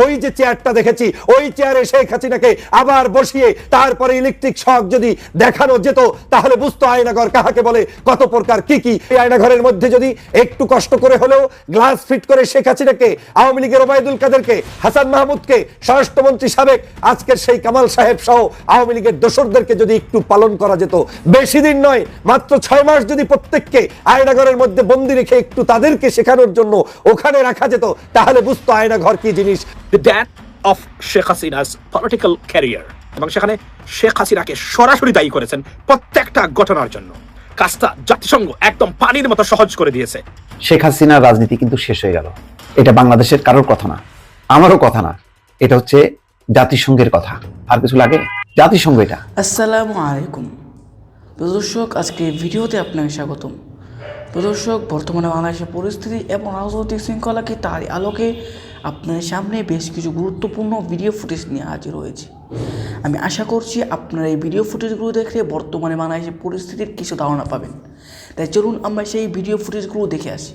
ওই যে চেয়ারটা দেখেছি, ওই চেয়ারে শেখ হাসিনাকে আবার বসিয়ে তারপরে ইলেকট্রিক শক যদি দেখানো যেত তাহলে বুঝতো আয়নাঘর কাহাকে বলে, কত প্রকার কি কি। এই আয়নাঘরের মধ্যে যদি একটু কষ্ট করে হলেও গ্লাস ফিট করে শেখ হাসিনাকে, আওয়ামী লীগের ওবায়দুল কাদেরকে, হাসান মাহমুদকে, স্বরাষ্ট্রমন্ত্রী সাবেক আজকের সেই কামাল সাহেব সহ আওয়ামী লীগের দোসরদেরকে যদি একটু পালন করা যেত, বেশি দিন নয় মাত্র 6 মাস যদি প্রত্যেককে আয়নাঘরের মধ্যে বন্দি রেখে একটু তাদেরকে শেখানোর জন্য ওখানে রাখা যেত তাহলে বুঝতো আয়নাঘর কি জিনিস। The death of Sheikh Hasina's political career, এবং সেখানে শেখ হাসিনাকে সরাসরি দায়ী করেছেন প্রত্যেকটা ঘটনার জন্য। কাজটা জাতিসংঘ একদম পানির মতো সহজ করে দিয়েছে। শেখ হাসিনার রাজনীতি কিন্তু শেষ হয়ে গেল। এটা বাংলাদেশের কারোর কথা না, আমারও কথা না, এটা হচ্ছে জাতিসংঘের কথা। আর কিছু লাগে? জাতিসংঘ এটা। আসসালামু আলাইকুম দর্শক, আজকে ভিডিওতে আপনাকে স্বাগতম। দর্শক, বর্তমানে বাংলাদেশের পরিস্থিতি এবং রাজনৈতিক শৃঙ্খলাকে তার আলোকে আপনার সামনে বেশ কিছু গুরুত্বপূর্ণ ভিডিও ফুটেজ নিয়ে হাজির হয়েছে। আমি আশা করছি আপনারা এই ভিডিও ফুটেজগুলো দেখলে বর্তমানে বাংলাদেশের পরিস্থিতির কিছু ধারণা পাবেন। তাই চলুন আমরা সেই ভিডিও ফুটেজগুলো দেখে আসি।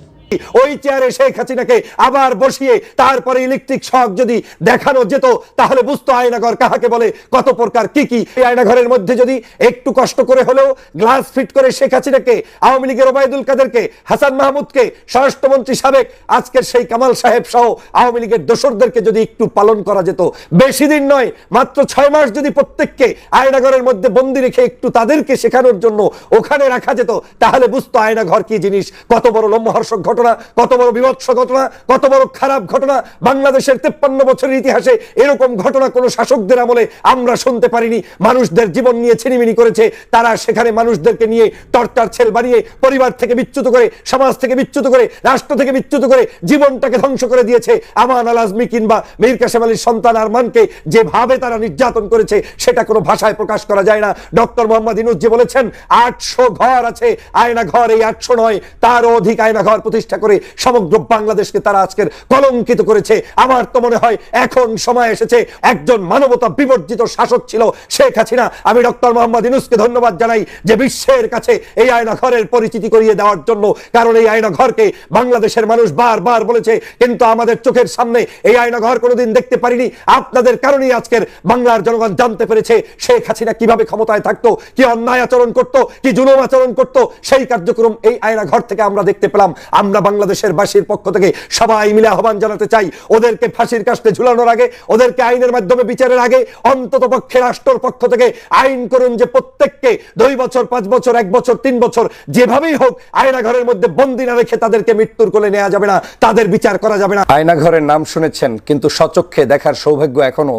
ওই চেয়ারে শেখ হাসিনাকে আবার বসিয়ে তারপরে ইলেকট্রিক শক যদি দেখানো যেত তাহলে বুঝতো আয়নাঘর কাহাকে বলে, কত প্রকার কি কি। এই আয়নাঘরের মধ্যে যদি একটু কষ্ট করে হলেও গ্লাস ফিট করে শেখ হাসিনাকে, আওয়ামী লীগের ওবায়দুল কাদেরকে, হাসান মাহমুদকে, স্বরাষ্ট্রমন্ত্রী সাবেক আজকের সেই কামাল সাহেব সহ আওয়ামী লীগের দোসরদেরকে যদি একটু পালন করা যেত, বেশি দিন নয় মাত্র 6 মাস যদি প্রত্যেককে আয়নাঘরের মধ্যে বন্দি রেখে একটু তাদেরকে শেখানোর জন্য ওখানে রাখা যেত তাহলে বুঝতো আয়নাঘর কি জিনিস। কত বড় লোমহর্ষক ঘটনা, কত বড় বিভৎস ঘটনা, কত বড় খারাপ ঘটনা। বাংলাদেশের 53 বছরের ইতিহাসে এরকম ঘটনা কোন শাসকদের আমলে আমরা শুনতে পারিনি। মানুষদের জীবন নিয়ে ছিনিমিনি করেছে তারা, সেখানে মানুষদেরকে নিয়ে টর্চার সেল বানিয়ে পরিবার থেকে বিচ্যুত করে, সমাজ থেকে বিচ্যুত করে, রাষ্ট্র থেকে বিচ্যুত করে জীবনটাকে ধ্বংস করে দিয়েছে। আমান আল আজমি কিংবা মীর কাসেম আলীর সন্তান আরমানকে যেভাবে তারা নির্যাতন করেছে সেটা কোনো ভাষায় প্রকাশ করা যায় না। ডক্টর মোহাম্মদ ইউনূস যে বলেছেন 800 ঘর আছে, আয়না ঘর এই 800 নয়, তারও অধিক আয়না ঘর প্রতিষ্ঠা করে সমগ্র বাংলাদেশকে তারা আজকের কলঙ্কিত করেছে। আমার তো মনে হয় এখন সময় এসেছে, একজন মানবতা বিবর্জিত শাসক ছিল শেখ হাসিনা। আমি ডক্টর মোহাম্মদ ইউনূসকে ধন্যবাদ জানাই যে বিশ্বের কাছে এই আয়না ঘরের পরিচিতি করিয়ে দেওয়ার জন্য, কারণ এই আয়না ঘরকে বাংলাদেশের মানুষ বারবার বলেছে কিন্তু আমাদের চোখের সামনে এই আয়না ঘর কোনোদিন দেখতে পারিনি। আপনাদের কারণেই আজকের বাংলার জনগণ জানতে পেরেছে শেখ হাসিনা কিভাবে ক্ষমতায় থাকতো, কি অন্যায় আচরণ করতো, কি জুলুম আচরণ করতো। সেই কার্যক্রম এই আয়না ঘর থেকে আমরা দেখতে পেলাম। আমরা বাংলাদেশের বাসীর পক্ষ থেকে সবাই মিলে আহ্বান জানাতে চাই, ওদেরকে ফাঁসির কাস্টে ঝুলানোর আগে, ওদেরকে আইনের মাধ্যমে বিচারের আগে অন্তত পক্ষে রাষ্ট্রের পক্ষ থেকে আইন করুন যে প্রত্যেককে 2 বছর, 5 বছর, 1 বছর, 3 বছর যেভাবেই হোক আয়নাঘরের মধ্যে বন্দী না রেখে তাদেরকে মৃত্যুর কোলে নেওয়া যাবে না, তাদের বিচার করা যাবে না। আয়নাঘরের নাম শুনেছেন কিন্তু সচক্ষে দেখার সৌভাগ্য এখনো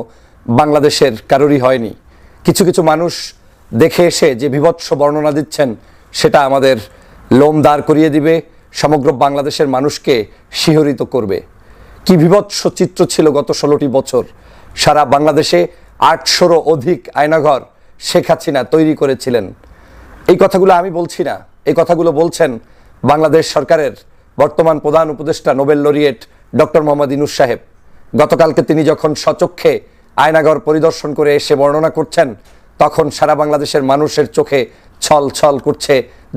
বাংলাদেশের কারোরই হয়নি। কিছু কিছু মানুষ দেখে এসে যে বিভৎস বর্ণনা দিচ্ছেন সেটা আমাদের লোম দাঁড় করিয়ে দিবে, সমগ্র বাংলাদেশের মানুষকে শিহরিত করবে। কি বিভৎস চিত্র ছিল গত 16টি বছর। সারা বাংলাদেশে 800-রও অধিক আয়নাঘর শেখ হাসিনা তৈরি করেছিলেন। এই কথাগুলো আমি বলছি না, এই কথাগুলো বলছেন বাংলাদেশ সরকারের বর্তমান প্রধান উপদেষ্টা Nobel laureate doctor Mohammad Yunus সাহেব। গতকালকে তিনি যখন সচক্ষে আয়নাঘর পরিদর্শন করে এসে বর্ণনা করছেন তখন সারা বাংলাদেশের মানুষের চোখে ছল ছল করছে,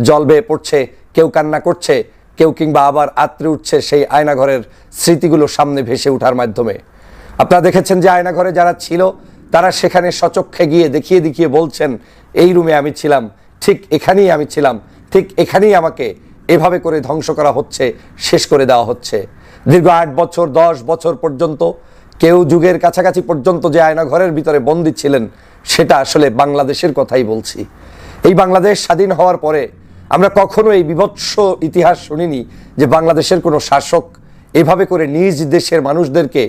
জল বেয়ে পড়ছে, কেউ কান্না করছে, কেউ কিংবা আবার আত্রে উঠছে সেই আয়নাঘরের স্মৃতিগুলো সামনে ভেসে ওঠার মাধ্যমে। আপনারা দেখেছেন যে আয়নাঘরে যারা ছিল তারা সেখানে সচক্ষে গিয়ে দেখিয়ে দেখিয়ে বলছেন এই রুমে আমি ছিলাম, ঠিক এখানেই আমি ছিলাম, ঠিক এখানেই আমাকে এভাবে করে ধ্বংস করা হচ্ছে, শেষ করে দেওয়া হচ্ছে। দীর্ঘ 8 বছর 10 বছর পর্যন্ত, কেউ যুগের কাছাকাছি পর্যন্ত যে আয়নাঘরের ভিতরে বন্দী ছিলেন সেটা আসলে বাংলাদেশের কথাই বলছি। এই বাংলাদেশ স্বাধীন হওয়ার পরে আমরা কখনো এই বিভৎস ইতিহাস শুনিনি যে বাংলাদেশের কোনো শাসক এভাবে করে নিজ দেশের মানুষদেরকে,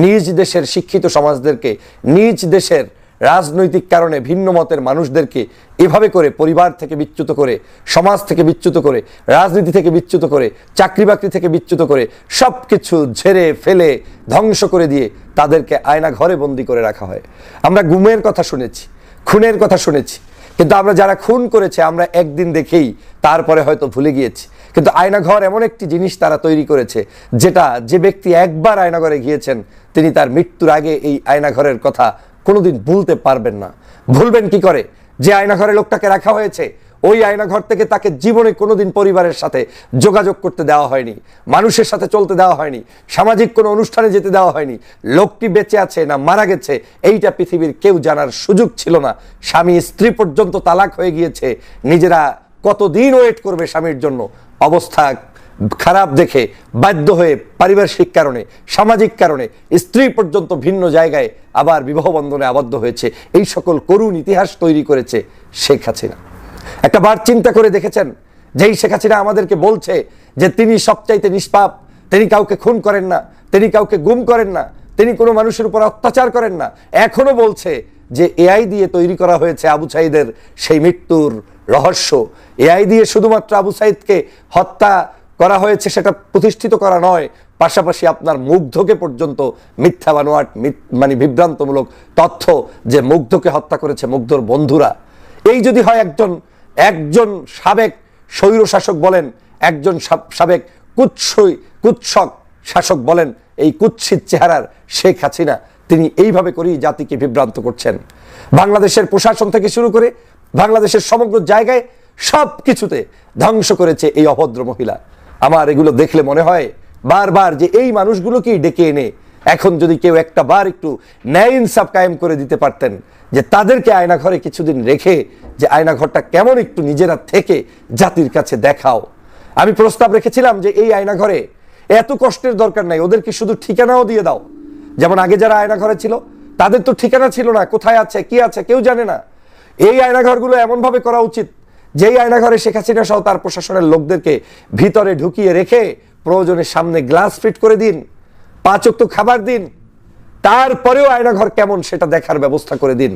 নিজ দেশের শিক্ষিত সমাজদেরকে, নিজ দেশের রাজনৈতিক কারণে ভিন্ন মতের মানুষদেরকে এভাবে করে পরিবার থেকে বিচ্যুত করে, সমাজ থেকে বিচ্যুত করে, রাজনীতি থেকে বিচ্যুত করে, চাকরি বাকরি থেকে বিচ্যুত করে সব কিছু ঝেড়ে ফেলে ধ্বংস করে দিয়ে তাদেরকে আয়না ঘরে বন্দি করে রাখা হয়। আমরা গুমের কথা শুনেছি, খুনের কথা শুনেছি, কিন্তু আমরা যারা খুন করেছে আমরা একদিন দেখেই তারপরে হয়তো ভুলে গিয়েছি। কিন্তু আয়নাঘর এমন একটি জিনিস তারা তৈরি করেছে যেটা, যে ব্যক্তি একবার আয়নাঘরে গিয়েছেন তিনি তার মৃত্যুর আগে এই আয়নাঘরের কথা কোনোদিন ভুলতে পারবেন না। ভুলবেন কি করে? যে আয়নাঘরে লোকটাকে রাখা হয়েছে ওই আয়নাঘর থেকে তাকে জীবনে কোনোদিন পরিবারের সাথে যোগাযোগ করতে দেওয়া হয়নি, মানুষের সাথে চলতে দেওয়া হয়নি, সামাজিক কোনো অনুষ্ঠানে যেতে দেওয়া হয়নি। লোকটি বেঁচে আছে না মারা গেছে এইটা পৃথিবীর কেউ জানার সুযোগ ছিল না। স্বামী স্ত্রী পর্যন্ত তালাক হয়ে গিয়েছে, নিজেরা কতদিন ওয়েট করবে স্বামীর জন্য, অবস্থা খারাপ দেখে বাধ্য হয়ে পারিপার্শ্বিক কারণে, সামাজিক কারণে স্ত্রী পর্যন্ত ভিন্ন জায়গায় আবার বিবাহ বন্ধনে আবদ্ধ হয়েছে। এই সকল করুণ ইতিহাস তৈরি করেছে শেখ হাসিনা। একটা বার চিন্তা করে দেখেছেন, যেই শেখ হাসিনা আমাদেরকে বলছে যে তিনি সবচাইতে নিষ্পাপ, তিনি কাউকে খুন করেন না, তিনি কাউকে গুম করেন না, তিনি কোনো মানুষের উপর অত্যাচার করেন না, এখনো বলছে যে এআই দিয়ে তৈরি করা হয়েছে আবু সাঈদের সেই মৃত্যুর রহস্য। এআই দিয়ে শুধুমাত্র আবু সাঈদকে হত্যা করা হয়েছে সেটা প্রতিষ্ঠিত করা নয়, পাশাপাশি আপনার মুগ্ধকে পর্যন্ত মিথ্যা বানোয়াট মানে বিভ্রান্তমূলক তথ্য যে মুগ্ধকে হত্যা করেছে মুগ্ধর বন্ধুরা। এই যদি হয় একজন সাবেক স্বৈর শাসক বলেন, একজন সাবেক কুৎসক শাসক বলেন, এই কুৎসিত চেহারার শেখ হাসিনা তিনি এইভাবে করেই জাতিকে বিভ্রান্ত করছেন। বাংলাদেশের প্রশাসন থেকে শুরু করে বাংলাদেশের সমগ্র জায়গায় সব কিছুতে ধ্বংস করেছে এই অভদ্র মহিলা। আমার এগুলো দেখলে মনে হয় বারবার যে এই মানুষগুলোকেই ডেকে এনে এখন যদি কেউ একটা বার একটু ন্যায় ইনসাফ কায়েম করে দিতে পারতেন, যে তাদেরকে আয়নাঘরে কিছুদিন রেখে যে আয়নাঘরটা কেমন একটু নিজেরা থেকে জাতির কাছে দেখাও। আমি প্রস্তাব রেখেছিলাম যে এই আয়নাঘরে এত কষ্টের দরকার নাই, ওদেরকে শুধু ঠিকানাও দিয়ে দাও। যেমন আগে যারা আয়নাঘরে ছিল তাদের তো ঠিকানা ছিল না, কোথায় আছে কি আছে কেউ জানে না। এই আয়নাঘরগুলো এমনভাবে করা উচিত যেই আয়নাঘরে শেখ হাসিনা সহ তার প্রশাসনের লোকদেরকে ভিতরে ঢুকিয়ে রেখে প্রয়োজনে সামনে গ্লাস ফিট করে দিন, 5 ওয়াক্ত খাবার দিন, তারপরেও আয়নাঘর কেমন সেটা দেখার ব্যবস্থা করে দিন।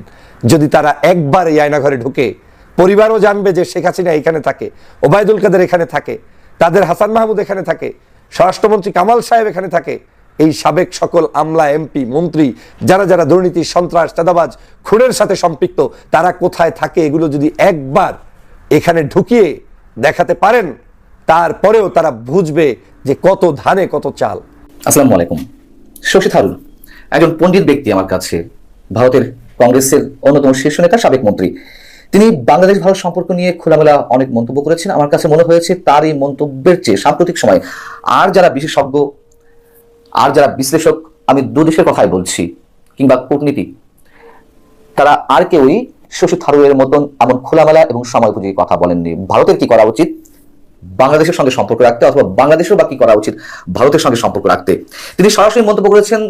যদি তারা একবার এই আয়নাঘরে ঢুকে পরিবারও জানবে যে শেখ হাসিনা এখানে থাকে, ওবায়দুল কাদের এখানে থাকে, তাদের হাসান মাহমুদ এখানে থাকে, স্বরাষ্ট্রমন্ত্রী কামাল সাহেব এখানে থাকে, এই সাবেক সকল আমলা এমপি মন্ত্রী যারা যারা দুর্নীতি সন্ত্রাস চাঁদাবাজ খুনের সাথে সম্পৃক্ত তারা কোথায় থাকে এগুলো যদি একবার এখানে ঢুকিয়ে দেখাতে পারেন, তারপরেও তারা বুঝবে যে কত ধানে কত চাল। আসসালামু আলাইকুম। শশী থারুর একজন পণ্ডিত ব্যক্তি আমার কাছে, ভারতের কংগ্রেসের অন্যতম শীর্ষ নেতা, সাবেক মন্ত্রী। তিনি বাংলাদেশ ভারত সম্পর্ক নিয়ে খোলামেলা অনেক মন্তব্য করেছেন। আমার কাছে মনে হয়েছে তার এই মন্তব্যের চেয়ে সাম্প্রতিক সময়ে আর যারা বিশেষজ্ঞ, আর যারা বিশ্লেষক, আমি দুদেশের কথাই বলছি, কিংবা কূটনীতি, তারা আর কেউই শশী থারুরের মতন এমন খোলামেলা এবং সময় উপযোগী কথা বলেননি। ভারতের কি করা উচিত বাংলাদেশের সঙ্গে সম্পর্ক রাখতে, অথবা বাংলাদেশের বা কি করা উচিত ভারতের সঙ্গে সম্পর্ক রাখতে। তিনি সরাসরি মন্তব্য করেছেন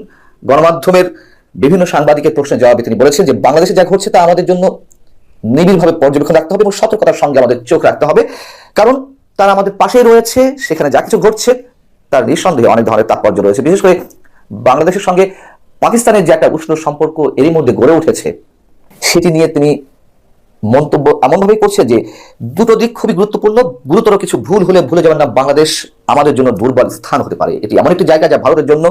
গণমাধ্যমের বিভিন্ন সাংবাদিকের প্রশ্নের জবাবে। তিনি বলেছেন যে বাংলাদেশে যা ঘটছে তা আমাদের জন্য নিবিড়ভাবে পর্যবেক্ষণ রাখতে হবে এবং সতর্কতার সঙ্গে আমাদের চোখ রাখতে হবে, কারণ তারা আমাদের পাশেই রয়েছে। সেখানে যা কিছু ঘটছে তার নিঃসন্দেহে অনেক ধরনের তাৎপর্য রয়েছে। বিশেষ করে বাংলাদেশের সঙ্গে পাকিস্তানের যে একটা উষ্ণ সম্পর্ক এরই মধ্যে গড়ে উঠেছে, সেটি নিয়ে তিনি মন্তব্য এমনভাবেই করছে যে দুটো দিক খুবই গুরুত্বপূর্ণ। গুরুতর কিছু ভুল হলে ভুলে যাবেন না, বাংলাদেশ আমাদের জন্য দুর্বল স্থান হতে পারে। এটি এমন একটি জায়গা যা ভারতের জন্য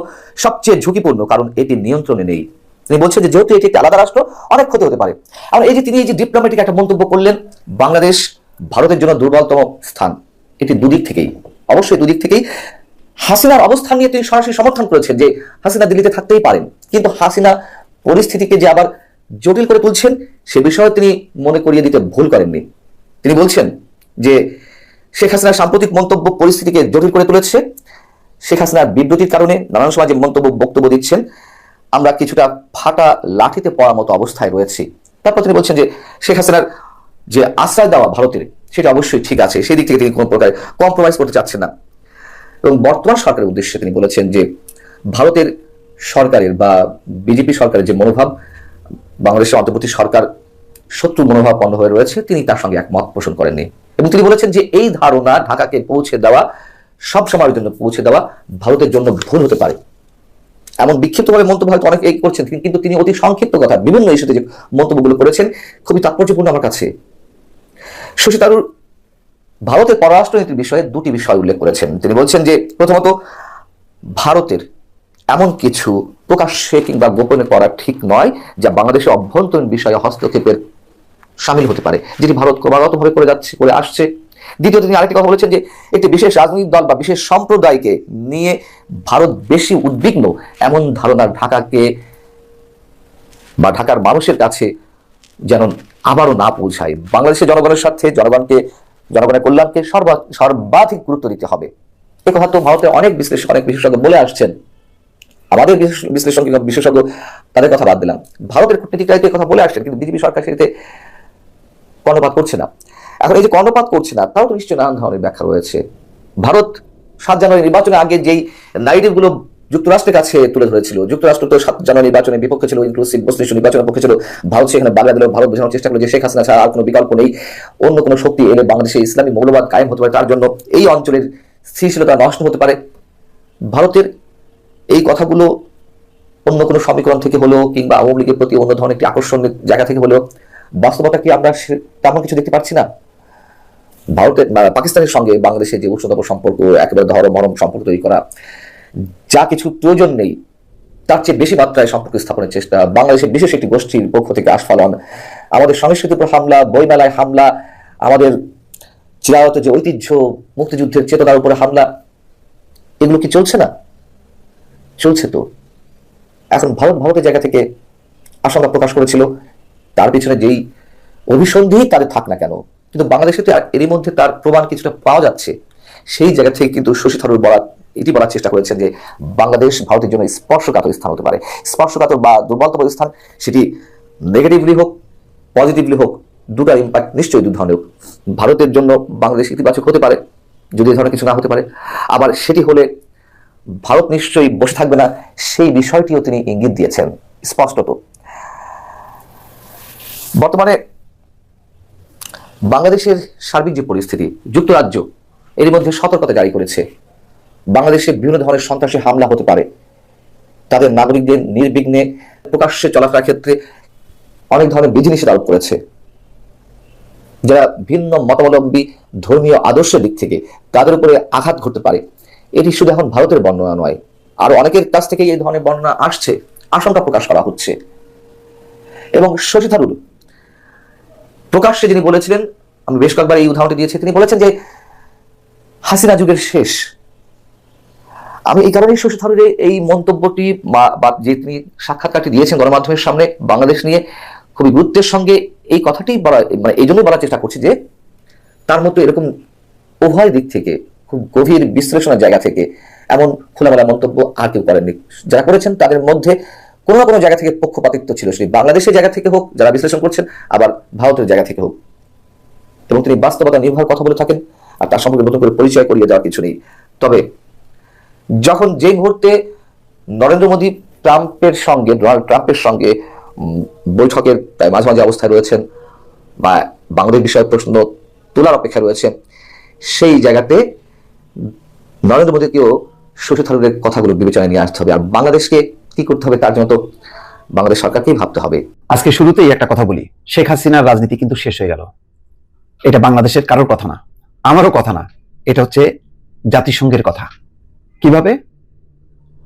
সবচেয়ে ঝুঁকিপূর্ণ, কারণ এটি নিয়ন্ত্রণে নেই। তিনি বলছেন যে যেহেতু এটি একটি আলাদা রাষ্ট্র, অনেক ক্ষতি হতে পারে। আর এই যে তিনি এই যে ডিপ্লোম্যাটিক একটা মন্তব্য করলেন, বাংলাদেশ ভারতের জন্য দুর্বলতম স্থান, এটি দুদিক থেকেই, অবশ্যই দুদিক থেকেই। হাসিনার অবস্থান নিয়ে তিনি সরাসরি সমর্থন করেছেন যে হাসিনা দিল্লিতে থাকতেই পারেন, কিন্তু হাসিনা পরিস্থিতিকে যে আবার জটিল করে তুলছেন সে বিষয়ে তিনি মনে করিয়ে দিতে ভুল করেননি। তিনি বলছেন যে শেখ হাসিনার সাম্প্রতিক মন্তব্য পরিস্থিতিকে জটিল করে তুলেছে। শেখ হাসিনার বিবৃতির কারণে নানান সময় যে বক্তব্য দিচ্ছেন, আমরা কিছুটা ফাটা লাঠিতে পড়ার মতো অবস্থায় রয়েছি। তারপর তিনি বলছেন যে শেখ হাসিনার যে আশ্রয় দেওয়া ভারতের, সেটা অবশ্যই ঠিক আছে, সেই দিক থেকে তিনি কোনো প্রকার কম্প্রোমাইজ করতে চাচ্ছেন না। এবং বর্তমান সরকারের উদ্দেশ্যে তিনি বলেছেন যে ভারতের সরকারের বা বিজেপি সরকারের যে মনোভাব, বাংলাদেশের অন্তর্বর্তী সরকার শত্রু মনোভাবাপন্ন হয়ে রয়েছে, তিনি তার সঙ্গে একমত পোষণ করেননি। এবং তিনি বলেছেন যে এই ধারণা ঢাকাকে পৌঁছে দেওয়া, সব সময়ের জন্য পৌঁছে দেওয়া ভারতের জন্য ভুল হতে পারে। এমন বিক্ষিপ্তভাবে মন্তব্য হয়তো অনেক করছেন, কিন্তু তিনি অতি সংক্ষিপ্ত কথা বিভিন্ন ইস্যুতে যে মন্তব্যগুলো করেছেন খুবই তাৎপর্যপূর্ণ আমার কাছে। শশী থারুর ভারতের পররাষ্ট্রনীতির বিষয়ে দুটি বিষয় উল্লেখ করেছেন। তিনি বলছেন যে প্রথমত, ভারতের এমন কিছু প্রকাশ্যে কিংবা গোপনে করা ঠিক নয় যা বাংলাদেশের অভ্যন্তরীণ বিষয়ে হস্তক্ষেপের সামিল হতে পারে, যেটি ভারত ক্রমাগতভাবে করে আসছে। দ্বিতীয়ত তিনি আরেকটি কথা বলেছেন যে একটি বিশেষ রাজনৈতিক দল বা বিশেষ সম্প্রদায়কে নিয়ে ভারত বেশি উদ্বিগ্ন, এমন ধারণা ঢাকাকে বা ঢাকার মানুষের কাছে যেন আবারও না পৌঁছায়। বাংলাদেশের জনগণের সাথে জনগণের কল্যাণকে সর্বাধিক গুরুত্ব দিতে হবে। এ কথা তো ভারতের অনেক বিশেষজ্ঞ বলে আসছেন। আমাদের বিশ্লেষণ কিংবা বিশেষজ্ঞ তাদের কথা বাদ দিলাম, ভারতের কূটনীতিকরা এই কথা বলে আসছেন, কিন্তু বিজেপি সরকার সেটাতে কর্ণপাত করছে না। এখন এই যে কর্ণপাত করছে না, তাও তো নিশ্চয়ই নানান ধরনের ব্যাখ্যা রয়েছে। ভারত 7 জানুয়ারি নির্বাচনের আগে যেই নারেটিভ গুলো যুক্তরাষ্ট্রের কাছে তুলে ধরেছিল, যুক্তরাষ্ট্র তো 7 জানুয়ারি নির্বাচনের বিপক্ষে ছিল, ইনক্লুসিভ মুসলিম নির্বাচনের পক্ষে ছিল, ভারত সেখানে বাংলা দিল, ভারত বোঝানোর চেষ্টা করলো যে শেখ হাসিনা ছাড়া আর কোনো বিকল্প নেই, অন্য কোনো শক্তি এলে বাংলাদেশে ইসলামী মৌলবাদ কায়েম হতে পারে, তার জন্য এই অঞ্চলের স্থিতিশীলতা নষ্ট হতে পারে। ভারতের এই কথাগুলো অন্য কোনো সমীকরণ থেকে হলো কিংবা আওয়ামী লীগের প্রতি অন্য ধরনের একটি আকর্ষণের জায়গা থেকে হলো, বাস্তবতা কি আমরা তেমন কিছু দেখতে পাচ্ছি না? ভারতের পাকিস্তানের সঙ্গে বাংলাদেশের যে উষ্ণতম সম্পর্ক, একেবারে মরম সম্পর্ক তৈরি করা, যা কিছু প্রয়োজন নেই তার চেয়ে বেশি মাত্রায় সম্পর্ক স্থাপনের চেষ্টা, বাংলাদেশের বিশেষ একটি গোষ্ঠীর পক্ষ থেকে আস্ফালন, আমাদের সংস্কৃতির উপর হামলা, বইমেলায় হামলা, আমাদের চিরায়ত যে ঐতিহ্য, মুক্তিযুদ্ধের চেতনার উপরে হামলা, এগুলো কি চলছে না? চলছে তো। এখন ভারতের জায়গা থেকে আশঙ্কা প্রকাশ করেছিল, তার পিছনে যেই অভিসন্ধি তাদের থাক না কেন, কিন্তু বাংলাদেশে তো এরই মধ্যে তার প্রমাণ কিছুটা পাওয়া যাচ্ছে। সেই জায়গা থেকে কিন্তু শশী থারুর এটি বলার চেষ্টা করেছেন যে বাংলাদেশ ভারতের জন্য স্পর্শকাতর স্থান হতে পারে। স্পর্শকাতর বা দুর্বলতম স্থান, সেটি নেগেটিভলি হোক পজিটিভলি হোক, দুটার ইম্প্যাক্ট নিশ্চয়ই দু ধরনের। ভারতের জন্য বাংলাদেশ ইতিবাচক হতে পারে যদি এই ধরনের কিছু না হতে পারে, আবার সেটি হলে ভারত নিশ্চয়ই বসে থাকবে না, সেই বিষয়টিও তিনি ইঙ্গিত দিয়েছেন স্পষ্টত। বর্তমানে বাংলাদেশের সার্বিক যে পরিস্থিতি, যুক্তরাজ্য এর মধ্যে সতর্কতা জারি করেছে, বাংলাদেশে বিভিন্ন ধরনের সন্ত্রাসী হামলা হতে পারে, তাদের নাগরিকদের নির্বিঘ্নে প্রকাশ্যে চলাফেরার ক্ষেত্রে অনেক ধরনের বিধিনিষেধ আরোপ করেছে। যারা ভিন্ন মতাবলম্বী ধর্মীয় আদর্শের দিক থেকে তাদের উপরে আঘাত ঘটতে পারে, এটি শুধু এখন ভারতের বর্ণনা নয়, আরো অনেকের কাছ থেকে এই ধরনের বর্ণনা আসছে, আশঙ্কা প্রকাশ করা হচ্ছে। এবং শশী থারুর প্রকাশ্যে যিনি বলেছিলেন, আমি বেশ কয়েকবার এই উদাহরণটি দিয়েছি, তিনি বলেছেন যে হাসিনা যুগের শেষ। আমি এই কারণেই শশী থারুরের এই মন্তব্যটি বা যে তিনি সাক্ষাৎকারটি দিয়েছেন গণমাধ্যমের সামনে বাংলাদেশ নিয়ে, খুবই গুরুত্বের সঙ্গে এই কথাটি বলা, মানে এই জন্যই বলার চেষ্টা করছি যে তার মতো এরকম উভয় দিক থেকে খুব গভীর বিশ্লেষণের জায়গা থেকে এমন খোলামেলা মন্তব্য আর কেউ করেননি। যারা করেছেন তাদের মধ্যে কোনো না কোনো জায়গা থেকে পক্ষপাতিত্ব ছিল, সেটি বাংলাদেশের জায়গা থেকে হোক যারা বিশ্লেষণ করছেন, আবার ভারতের জায়গা থেকে হোক। এবং তিনি বাস্তবতা নির্ভর কথা বলে থাকেন, আর তার সম্পর্কে নতুন করে পরিচয় করিয়ে দেওয়ার কিছু নেই। তবে যখন যেই মুহূর্তে নরেন্দ্র মোদী ডোনাল্ড ট্রাম্পের সঙ্গে বৈঠকের প্রায় মাঝামাঝি অবস্থায় রয়েছেন বা বাংলাদেশ বিষয়ে প্রশ্ন তোলার অপেক্ষা রয়েছে, সেই জায়গাতে নরেন্দ্র মোদীকেও শশী থারুরের কথাগুলো বিবেচনায় নিয়ে আসতে হবে। আর বাংলাদেশকে কি করতে হবে তার জন্য তো বাংলাদেশ সরকারকেই ভাবতে হবে। আজকে শুরুতেই একটা কথা বলি, শেখ হাসিনার রাজনীতি কিন্তু শেষ হয়ে গেল। এটা বাংলাদেশের কারোর কথা না, আমারও কথা না, এটা হচ্ছে জাতিসংঘের কথা। কিভাবে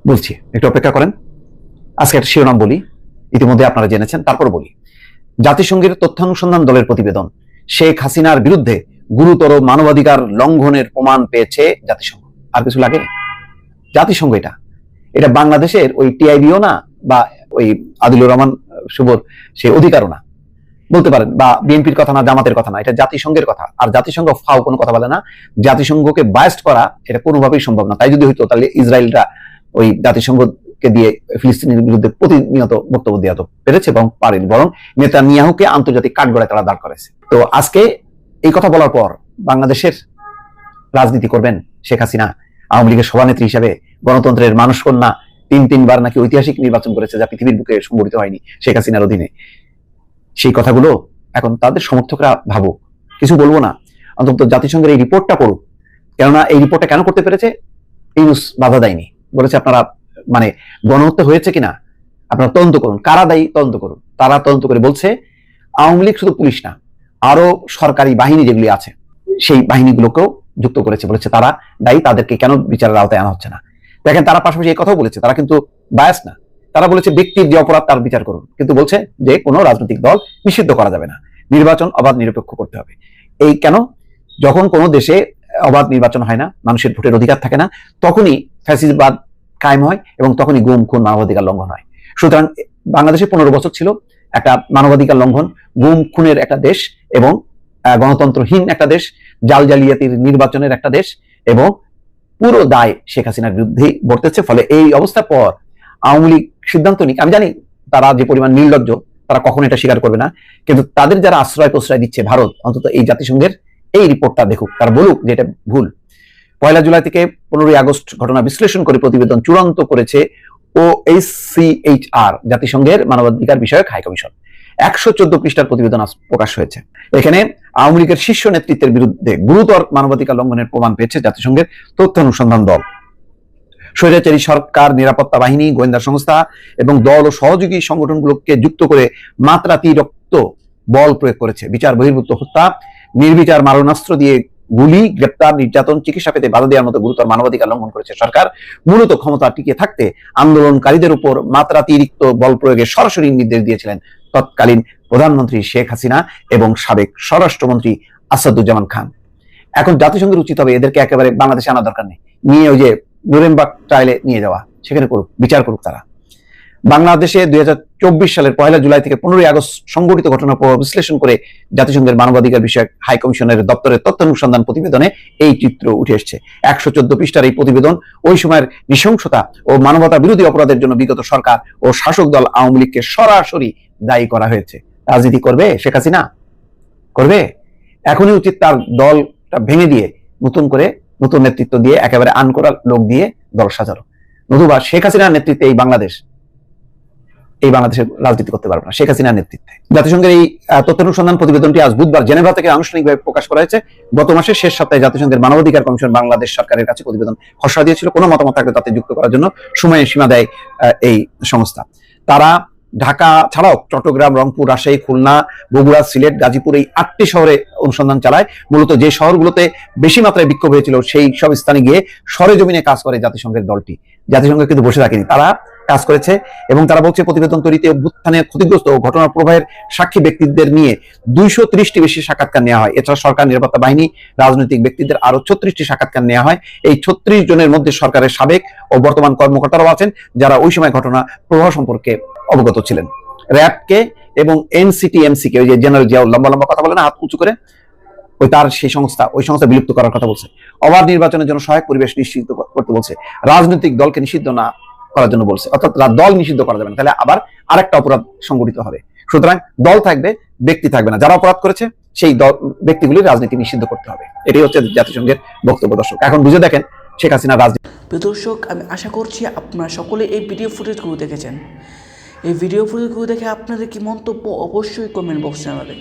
বলছি, একটু অপেক্ষা করেন। আজকে একটা শিরোনাম বলি, ইতিমধ্যে আপনারা জেনেছেন, তারপর বলি। জাতিসংঘের তথ্যানুসন্ধান দলের প্রতিবেদন, শেখ হাসিনার বিরুদ্ধে গুরুতর মানবাধিকার লঙ্ঘনের প্রমাণ পেয়েছে জাতিসংঘ। আর কিছু লাগে? জাতিসংঘ এটা বাংলাদেশের ওই টিআইবিও না, বা ওই আদিলুর রহমান শুভর সে অধিকারও না বলতে পারেন, বা বিএনপির কথা না, জামাতের কথা না, এটা জাতিসংঘের কথা। আর জাতিসংঘ ফাও কোনো কথা বলে না। জাতিসংঘকে বায়াস্ট করা এটা কোনোভাবেই সম্ভব না। তাই যদি হইতো তাহলে ইসরায়েলরা ওই জাতিসংঘকে দিয়ে ফিলিস্তিনের বিরুদ্ধে প্রতিনিয়ত বক্তব্য দেওয়া পেরেছে এবং পারেনি, বরং নেতানিয়াহুকে আন্তর্জাতিক কাঠগড়ায় তারা দাঁড় করেছে। তো আজকে এই কথা বলার পর বাংলাদেশের রাজনীতি করবেন শেখ হাসিনা, আওয়ামী লীগের সভানেত্রী হিসাবে, গণতন্ত্রের মানুষ কন্যা, তিনবার নাকি ঐতিহাসিক নির্বাচন করেছে যা পৃথিবীর বুকে সংগঠিত হয়নি শেখ হাসিনার অধীনে। সেই কথাগুলো এখন তাদের সমর্থকরা ভাবুক, কিছু বলবো না, অন্তত জাতিসংঘের এই রিপোর্টটা করুক। কেননা এই রিপোর্টটা কেন করতে পেরেছে? ইউনূস বাধা দেয়নি, বলেছে আপনারা মানে গণহত্যা হয়েছে কিনা আপনারা তদন্ত করুন, কারা দায়ী তদন্ত করুন। তারা তদন্ত করে বলছে আওয়ামী লীগ শুধু পুলিশ না, আরো সরকারি বাহিনী যেগুলি আছে সেই বাহিনীগুলোকেও যুক্ত করেছে, বলেছে তারা দায়ী, তাদেরকে কেন বিচারের আওতায় আনা হচ্ছে না। দেখেন, তারা পাশাপাশি এই কথাও বলেছে, তারা কিন্তু বায়াস না, তারা বলেছে ব্যক্তির যে অপরাধ তার বিচার করুন, কিন্তু বলছে যে কোনো রাজনৈতিক দল নিষিদ্ধ করা যাবে না, নির্বাচন অবাধ নিরপেক্ষ করতে হবে। এই কেন? যখন কোনো দেশে অবাধ নির্বাচন হয় না, মানুষের ভোটের অধিকার থাকে না, তখনই ফ্যাসিবাদ কায়েম হয় এবং তখনই গুম খুন মানবাধিকার লঙ্ঘন হয়। সুতরাং বাংলাদেশে 15 বছর ছিল, একটা মানবাধিকার লঙ্ঘন, গুম খুনের একটা দেশ এবং গণতন্ত্রহীন একটা দেশ, জাল জালিয়াতির নির্বাচনের একটা দেশ, এবং পুরো দায় শেখ হাসিনার বিরুদ্ধেই বর্তেছে। ফলে এই অবস্থার পর আওয়ামী লীগ সিদ্ধান্ত নিক, আমি জানি তারা যে পরিমাণ নির্লজ্জ, তারা কখনো এটা স্বীকার করবে না, কিন্তু তাদের যারা আশ্রয় প্রশ্রয় দিচ্ছে ভারত, অন্তত এই জাতিসংঘের এই রিপোর্টটা দেখুক, তারা বলুক যে এটা ভুল। 1 জুলাই থেকে 15 আগস্ট ঘটনা বিশ্লেষণ করে প্রতিবেদন চূড়ান্ত করেছে OHCHR, জাতিসংঘের মানবাধিকার বিষয়ক হাই কমিশন। 114 পৃষ্ঠার প্রতিবেদন আজ প্রকাশ হয়েছে। এখানে আওয়ামী লীগের শীর্ষ নেতৃত্বের বিরুদ্ধে গুরুতর মানবাধিকার লঙ্ঘনের প্রমাণ পেয়েছে জাতিসংঘের তথ্য অনুসন্ধান দল। স্বৈরাচারী সরকার, নিরাপত্তা বাহিনী, গোয়েন্দা সংস্থা এবং দল ও সহযোগী সংগঠনগুলোকে যুক্ত করে মাত্রাতিরিক্ত বল প্রয়োগ করেছে। বিচার বহির্ভূত হত্যা, নির্বিচার মারণাস্ত্র দিয়ে গুলি, গ্রেপ্তার, নির্যাতন, চিকিৎসা পেতে বাধা দেওয়ার মতো গুরুতর মানবাধিকার লঙ্ঘন করেছে সরকার। মূলত ক্ষমতা টিকে থাকতে আন্দোলনকারীদের উপর মাত্রাতিরিক্ত বল প্রয়োগের সরাসরি নির্দেশ দিয়েছিলেন তৎকালীন প্রধানমন্ত্রী শেখ হাসিনা এবং সাবেক স্বরাষ্ট্রমন্ত্রী আসাদুজ্জামান খান। এখন জাতিসংঘের উচিত হবে এদেরকে একেবারে বাংলাদেশে আনা দরকার নেই, নিয়ে ওই যে নুরেমবার্গ ট্রায়ালে নিয়ে যাওয়া, সেখানে করুক, বিচার করুক তারা। বাংলাদেশে 2024 সালের 1 জুলাই থেকে 15 আগস্ট সংঘটিত ঘটনার প্রভাব বিশ্লেষণ করে জাতিসংঘের মানবাধিকার বিষয়ক হাই কমিশনের দপ্তরের তথ্য অনুসন্ধান প্রতিবেদনে এই চিত্র উঠে এসেছে। 114 পৃষ্ঠার এই প্রতিবেদন ওই সময়ের নৃশংসতা ও মানবতা বিরোধী অপরাধের জন্য বিগত সরকার ও শাসক দল আওয়ামী লীগকে সরাসরি দায়ী করা হয়েছে। রাজনীতি করবে শেখ হাসিনা? করবে? এখনই উচিত তার দলটা ভেঙে দিয়ে নতুন নেতৃত্ব দিয়ে, একেবারে আনকোরা লোক দিয়ে দল সাজানো। নতুবা শেখ হাসিনার নেতৃত্বে এই বাংলাদেশের রাজনীতি করতে পারবে না, শেখ হাসিনার নেতৃত্বে। জাতিসংঘের এই তথ্য অনুসন্ধান প্রতিবেদনটি আজ বুধবার জেনেভা থেকে আনুষ্ঠানিকভাবে প্রকাশ করা হয়েছে। গত মাসের শেষ সপ্তাহে জাতিসংঘের মানবাধিকার কমিশন বাংলাদেশ সরকারের কাছে প্রতিবেদন খসড়া দিয়েছিল। কোনো মতামত থাকলে তাতে যুক্ত করার জন্য সময়ের সীমা দেয় এই সংস্থা। তারা ঢাকা ছাড়াও চট্টগ্রাম, রংপুর, রাজশাহী, খুলনা, বগুড়া, সিলেট, গাজীপুর এই 8টি শহরে অনুসন্ধান চালায়। মূলত যে শহরগুলোতে বেশি মাত্রায় বিক্ষোভ হয়েছিল সেই সব স্থানে গিয়ে সরেজমিনে কাজ করে জাতিসংঘের দলটি। জাতিসংঘ কিন্তু বসে থাকেনি, তারা কাজ করেছে এবং তারা বলছে প্রতিবেদন তৈরিতে অভ্যুত্থানে ক্ষতিগ্রস্ত ও ঘটনার প্রবাহের সাক্ষী ব্যক্তিদের নিয়ে 230টি বেশি সাক্ষাৎকার নেওয়া হয়। এছাড়া সরকার, নিরাপত্তা বাহিনী, রাজনৈতিক ব্যক্তিদের আরো 36টি সাক্ষাৎকার নেওয়া হয়। এই 36 জনের মধ্যে সরকারের সাবেক ও বর্তমান কর্মকর্তারাও আছেন যারা ওই সময় ঘটনা প্রবাহ সম্পর্কে অবগত ছিলেন। র্যাবকে এবং NCTMC-কে, ওই যে জেনারেল জিয়াউল লম্বা লম্বা কথা বলে না হাত উঁচু করে, ওই সংস্থা বিলুপ্ত করার কথা বলছে। অবাধ নির্বাচনের জন্য সহায়ক পরিবেশ নিশ্চিত করতে বলছে। রাজনৈতিক দলকে নিষিদ্ধ না করার জন্য বলছে, অর্থাৎ দল নিষিদ্ধ করা যাবে না, তাহলে আবার আরেকটা অপরাধ সংগঠিত হবে। সুতরাং দল থাকবে, ব্যক্তি থাকবে না। যারা অপরাধ করেছে সেই ব্যক্তিগুলির রাজনীতি নিষিদ্ধ করতে হবে। এটাই হচ্ছে জাতিসংঘের বক্তব্য। দর্শক, এখন বুঝে দেখেন শেখ হাসিনার রাজনীতি। প্রিয় দর্শক, আমি আশা করছি আপনারা সকলে এই ভিডিও ফুটেজগুলো দেখেছেন। এই ভিডিও ফুটেজগুলো দেখে আপনাদের কি মন্তব্য অবশ্যই কমেন্ট বক্সে জানাবেন।